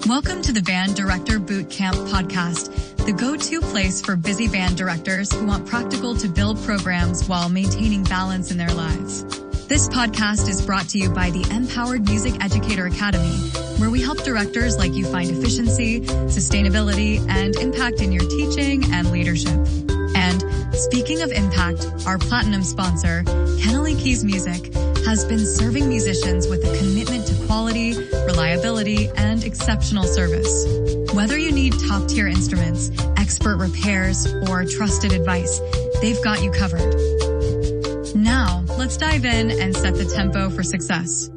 Welcome to the Band Director Bootcamp podcast, the go-to place for busy band directors who want practical to build programs while maintaining balance in their lives. This podcast is brought to you by the Empowered Music Educator Academy, where we help directors like you find efficiency, sustainability, and impact in your teaching and leadership. And speaking of impact, our platinum sponsor, Kennelly Keys Music, has been serving musicians with a commitment to quality, reliability, and exceptional service. Whether you need top-tier instruments, expert repairs, or trusted advice, they've got you covered. Now, let's dive in and set the tempo for success.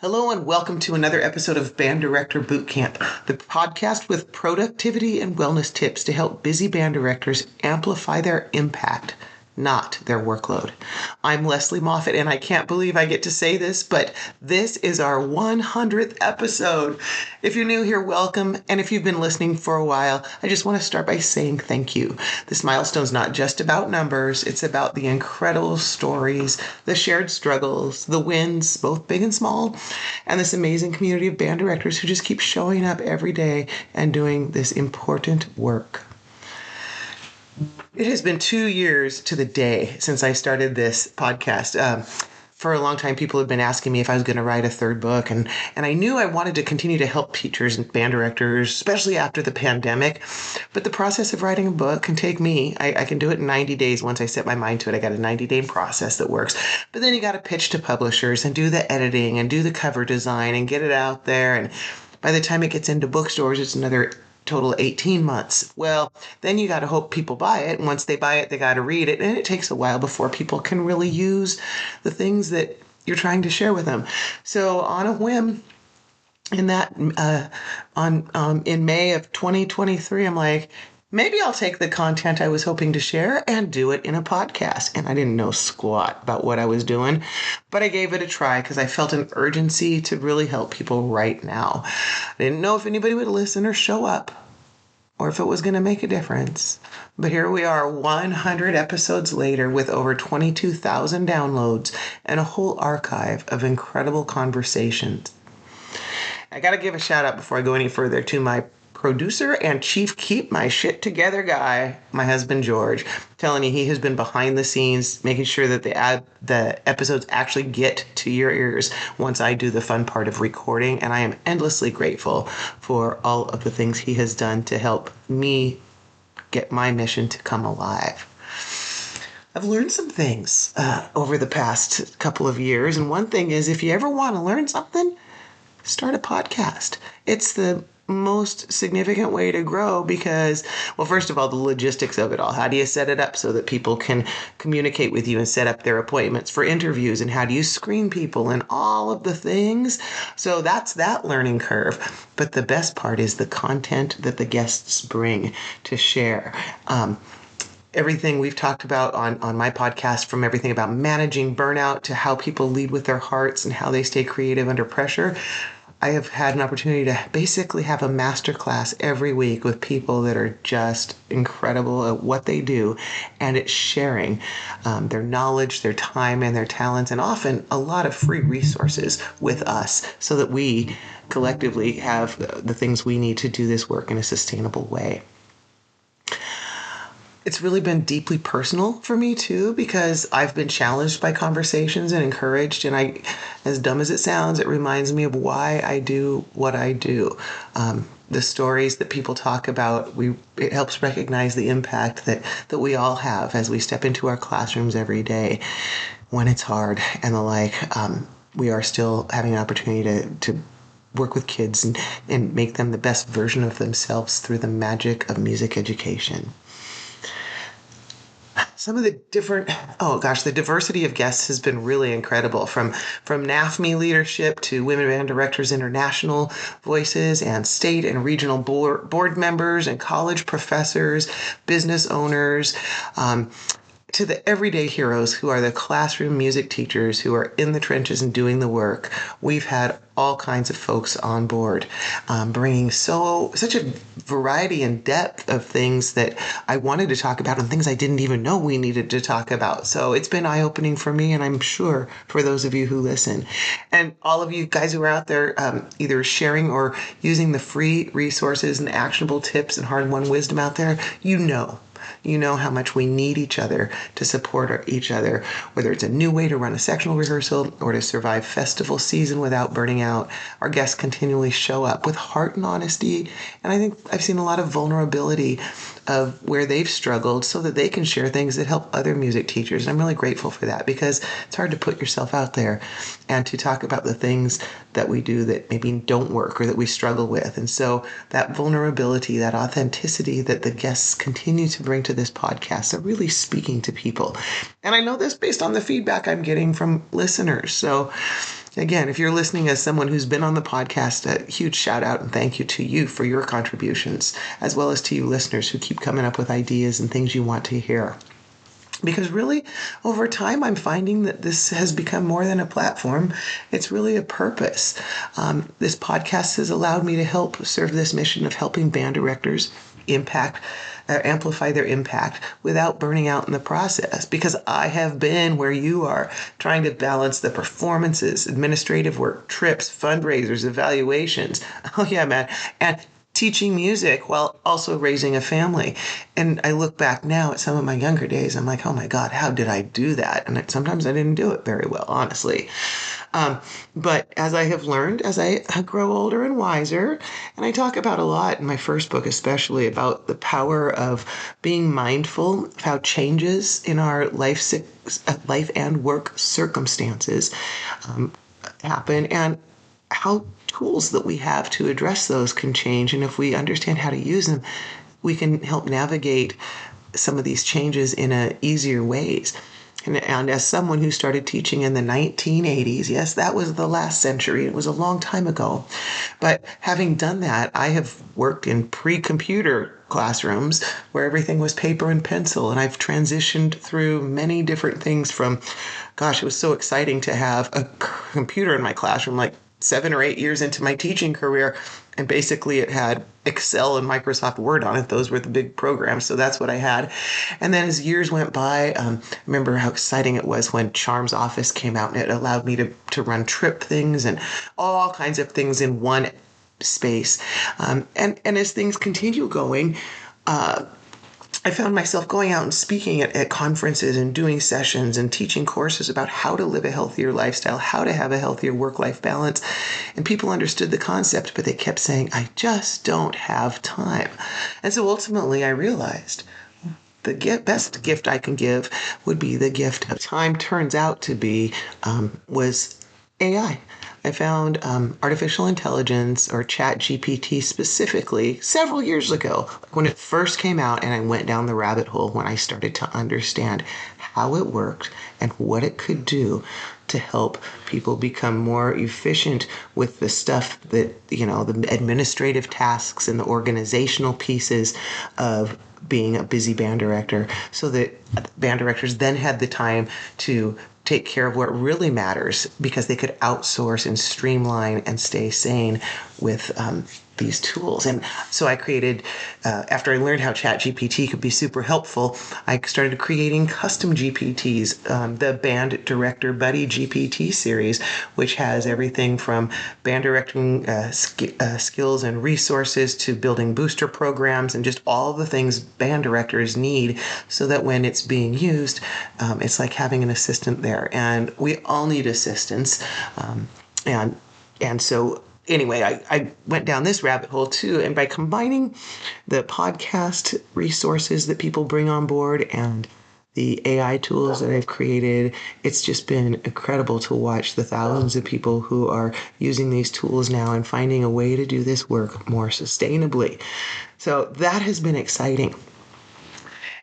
Hello and welcome to another episode of Band Director Bootcamp, the podcast with productivity and wellness tips to help busy band directors amplify their impact, not their workload. I'm Lesley Moffat, and I can't believe I get to say this, but this is our 100th episode. If you're new here, welcome, and if you've been listening for a while, I just want to start by saying thank you. This milestone's not just about numbers, it's about the incredible stories, the shared struggles, the wins, both big and small, and this amazing community of band directors who just keep showing up every day and doing this important work. It has been 2 years to the day since I started this podcast. For a long time, people have been asking me if I was going to write a third book, and I knew I wanted to continue to help teachers and band directors, especially after the pandemic. But the process of writing a book can take me. I can do it in 90 days once I set my mind to it. I got a 90-day process that works. But then you got to pitch to publishers and do the editing and do the cover design and get it out there. And by the time it gets into bookstores, it's another total 18 months. Well, then you got to hope people buy it. And once they buy it, they got to read it. And it takes a while before people can really use the things that you're trying to share with them. So on a whim, in May of 2023, I'm like, maybe I'll take the content I was hoping to share and do it in a podcast. And I didn't know squat about what I was doing, but I gave it a try because I felt an urgency to really help people right now. I didn't know if anybody would listen or show up or if it was going to make a difference. But here we are 100 episodes later with over 22,000 downloads and a whole archive of incredible conversations. I got to give a shout out before I go any further to my producer and chief keep my shit together guy, my husband George. I'm telling you, he has been behind the scenes making sure that the episodes actually get to your ears once I do the fun part of recording, and I am endlessly grateful for all of the things he has done to help me get my mission to come alive. I've learned some things over the past couple of years, and one thing is, if you ever want to learn something, start a podcast. It's the most significant way to grow because, well, first of all, the logistics of it all. How do you set it up so that people can communicate with you and set up their appointments for interviews? And how do you screen people and all of the things? So that's that learning curve. But the best part is the content that the guests bring to share. Everything we've talked about on my podcast, from everything about managing burnout to how people lead with their hearts and how they stay creative under pressure. I have had an opportunity to basically have a masterclass every week with people that are just incredible at what they do, and it's sharing their knowledge, their time, and their talents, and often a lot of free resources with us so that we collectively have the things we need to do this work in a sustainable way. It's really been deeply personal for me too, because I've been challenged by conversations and encouraged, and as dumb as it sounds, it reminds me of why I do what I do. The stories that people talk about, it helps recognize the impact that we all have as we step into our classrooms every day when it's hard and the like. We are still having an opportunity to work with kids and make them the best version of themselves through the magic of music education. Some of the the diversity of guests has been really incredible, from NAFME leadership to Women Band Directors International voices and state and regional board members and college professors, business owners, to the everyday heroes who are the classroom music teachers who are in the trenches and doing the work, we've had all kinds of folks on board, bringing such a variety and depth of things that I wanted to talk about and things I didn't even know we needed to talk about. So it's been eye-opening for me, and I'm sure for those of you who listen. And all of you guys who are out there either sharing or using the free resources and actionable tips and hard-won wisdom out there, you know how much we need each other to support each other, whether it's a new way to run a sectional rehearsal or to survive festival season without burning out. Our guests continually show up with heart and honesty, and I think I've seen a lot of vulnerability of where they've struggled so that they can share things that help other music teachers. And I'm really grateful for that, because it's hard to put yourself out there and to talk about the things that we do that maybe don't work or that we struggle with. And so that vulnerability, that authenticity that the guests continue to bring to this podcast are really speaking to people. And I know this based on the feedback I'm getting from listeners. So again, if you're listening as someone who's been on the podcast, a huge shout out and thank you to you for your contributions, as well as to you listeners who keep coming up with ideas and things you want to hear. Because really, over time, I'm finding that this has become more than a platform. It's really a purpose. This podcast has allowed me to help serve this mission of helping band directors amplify their impact without burning out in the process. Because I have been where you are, trying to balance the performances, administrative work, trips, fundraisers, evaluations. Oh yeah, man. And teaching music while also raising a family. And I look back now at some of my younger days, I'm like, oh my God, how did I do that? And sometimes I didn't do it very well, honestly. But as I have learned, as I grow older and wiser, and I talk about a lot in my first book, especially about the power of being mindful of how changes in our life and work circumstances happen, and how tools that we have to address those can change. And if we understand how to use them, we can help navigate some of these changes in easier ways. And as someone who started teaching in the 1980s, yes, that was the last century. It was a long time ago. But having done that, I have worked in pre-computer classrooms where everything was paper and pencil. And I've transitioned through many different things from, gosh, it was so exciting to have a computer in my classroom, like 7 or 8 years into my teaching career. And basically it had Excel and Microsoft Word on it. Those were the big programs. So that's what I had. And then as years went by, I remember how exciting it was when Charm's Office came out, and it allowed me to run trip things and all kinds of things in one space. And as things continue going, I found myself going out and speaking at conferences and doing sessions and teaching courses about how to live a healthier lifestyle, how to have a healthier work-life balance. And people understood the concept, but they kept saying, I just don't have time. And so ultimately I realized the best gift I can give would be the gift of time. Turns out to be was AI. I found artificial intelligence, or chat GPT specifically, several years ago, when it first came out, and I went down the rabbit hole when I started to understand how it worked and what it could do to help people become more efficient with the stuff that, the administrative tasks and the organizational pieces of being a busy band director, so that band directors then had the time to take care of what really matters, because they could outsource and streamline and stay sane with these tools. And so I created, after I learned how ChatGPT could be super helpful, I started creating custom GPTs, the Band Director Buddy GPT series, which has everything from band directing skills and resources to building booster programs and just all the things band directors need, so that when it's being used, it's like having an assistant there. And we all need assistance. And so anyway, I went down this rabbit hole too. And by combining the podcast resources that people bring on board and the AI tools that I've created, it's just been incredible to watch the thousands of people who are using these tools now and finding a way to do this work more sustainably. So that has been exciting.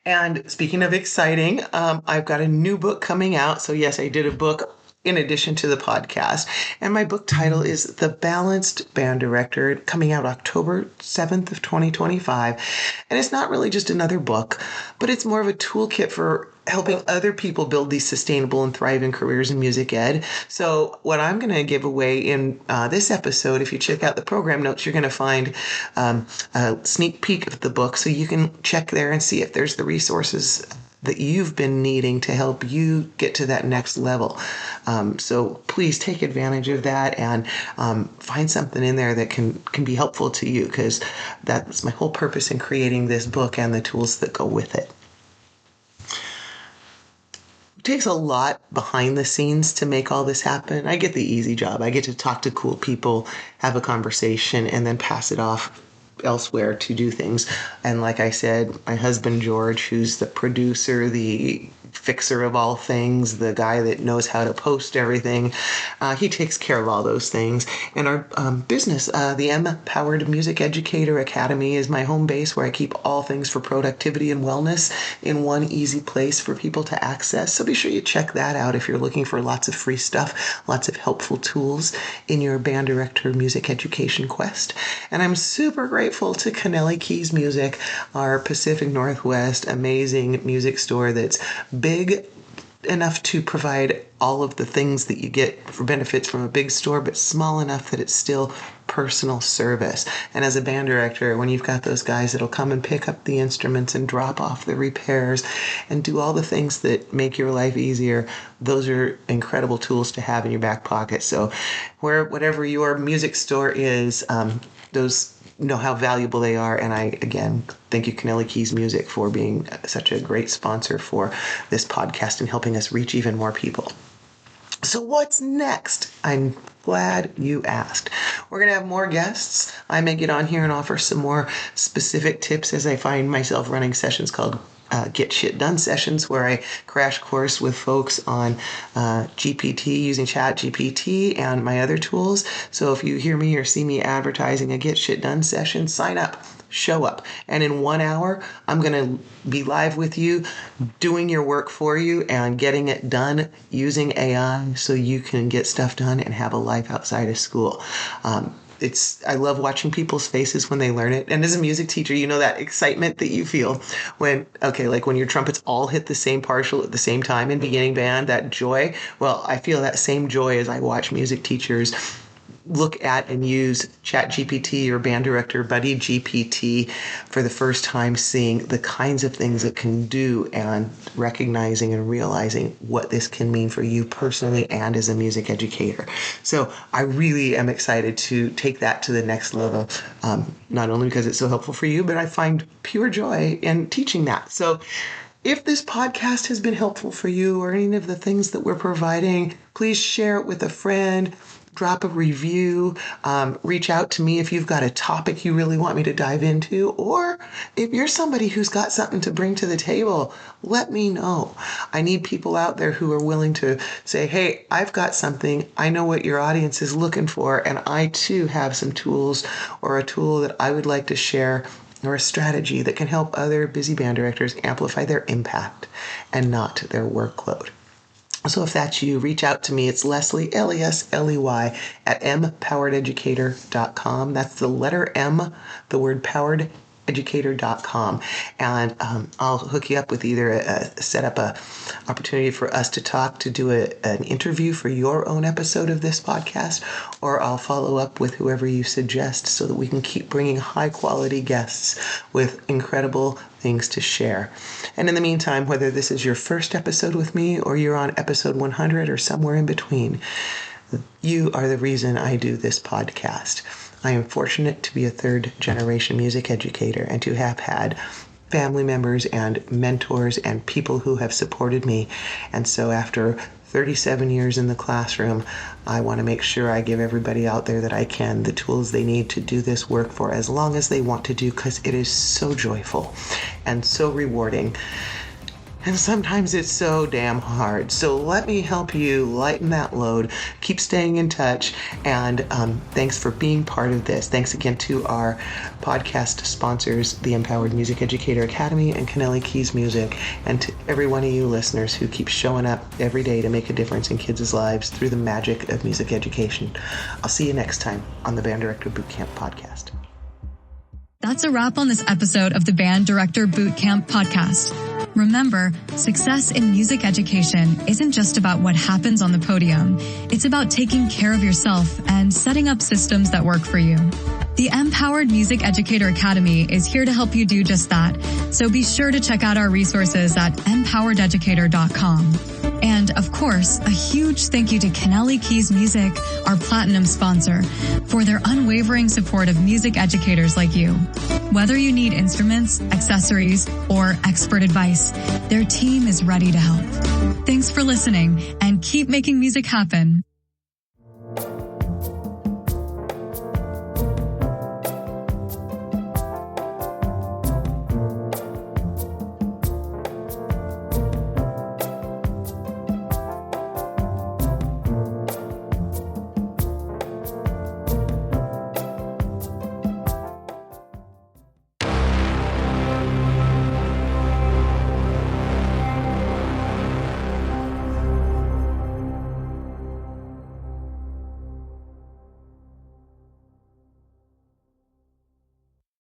And speaking of exciting, I've got a new book coming out. So yes, I did a book in addition to the podcast. And my book title is The Balanced Band Director, coming out October 7th of 2025. And it's not really just another book, but it's more of a toolkit for helping other people build these sustainable and thriving careers in music ed. So what I'm going to give away in this episode, if you check out the program notes, you're going to find a sneak peek of the book, so you can check there and see if there's the resources that you've been needing to help you get to that next level. So please take advantage of that and find something in there that can be helpful to you, because that's my whole purpose in creating this book and the tools that go with it. It takes a lot behind the scenes to make all this happen. I get the easy job. I get to talk to cool people, have a conversation, and then pass it off elsewhere to do things. And like I said, my husband George, who's the producer, the fixer of all things, the guy that knows how to post everything, he takes care of all those things. And our business, the Empowered Music Educator Academy, is my home base where I keep all things for productivity and wellness in one easy place for people to access. So be sure you check that out if you're looking for lots of free stuff, lots of helpful tools in your band director music education quest. And I'm super grateful to Kennelly Keys Music, our Pacific Northwest amazing music store that's big enough to provide all of the things that you get for benefits from a big store, but small enough that it's still personal service. And as a band director, when you've got those guys that'll come and pick up the instruments and drop off the repairs and do all the things that make your life easier, those are incredible tools to have in your back pocket. So whatever your music store is, those know how valuable they are. And I, again, thank you, Kennelly Keys Music, for being such a great sponsor for this podcast and helping us reach even more people. So what's next? I'm glad you asked. We're going to have more guests. I may get on here and offer some more specific tips as I find myself running sessions called Get Shit Done sessions, where I crash course with folks on GPT, using Chat GPT and my other tools. So if you hear me or see me advertising a Get Shit Done session, sign up, show up. And in 1 hour, I'm going to be live with you, doing your work for you and getting it done using AI so you can get stuff done and have a life outside of school. I love watching people's faces when they learn it. And as a music teacher, you know that excitement that you feel when your trumpets all hit the same partial at the same time in beginning band, that joy. Well, I feel that same joy as I watch music teachers look at and use Chat GPT or Band Director Buddy GPT for the first time, seeing the kinds of things it can do and recognizing and realizing what this can mean for you personally and as a music educator. So I really am excited to take that to the next level, not only because it's so helpful for you, but I find pure joy in teaching that. So if this podcast has been helpful for you or any of the things that we're providing, please share it with a friend. Drop a review, reach out to me if you've got a topic you really want me to dive into, or if you're somebody who's got something to bring to the table, let me know. I need people out there who are willing to say, hey, I've got something, I know what your audience is looking for, and I too have some tools or a tool that I would like to share, or a strategy that can help other busy band directors amplify their impact and not their workload. So if that's you, reach out to me. It's Lesley, Lesley, at empowerededucator.com. That's the letter M, the word powerededucator.com. And I'll hook you up with either set up a opportunity for us to talk, to do an interview for your own episode of this podcast, or I'll follow up with whoever you suggest so that we can keep bringing high quality guests with incredible things to share. And in the meantime, whether this is your first episode with me or you're on episode 100 or somewhere in between, you are the reason I do this podcast. I am fortunate to be a third generation music educator and to have had family members and mentors and people who have supported me. And so after 37 years in the classroom, I want to make sure I give everybody out there that I can the tools they need to do this work for as long as they want to do, because it is so joyful and so rewarding. And sometimes it's so damn hard. So let me help you lighten that load. Keep staying in touch. And thanks for being part of this. Thanks again to our podcast sponsors, the Empowered Music Educator Academy and Kennelly Keys Music, and to every one of you listeners who keep showing up every day to make a difference in kids' lives through the magic of music education. I'll see you next time on the Band Director Bootcamp podcast. That's a wrap on this episode of the Band Director Bootcamp podcast. Remember, success in music education isn't just about what happens on the podium. It's about taking care of yourself and setting up systems that work for you. The Empowered Music Educator Academy is here to help you do just that. So be sure to check out our resources at empowerededucator.com. And of course, a huge thank you to Kennelly Keys Music, our platinum sponsor, for their unwavering support of music educators like you. Whether you need instruments, accessories, or expert advice, their team is ready to help. Thanks for listening and keep making music happen.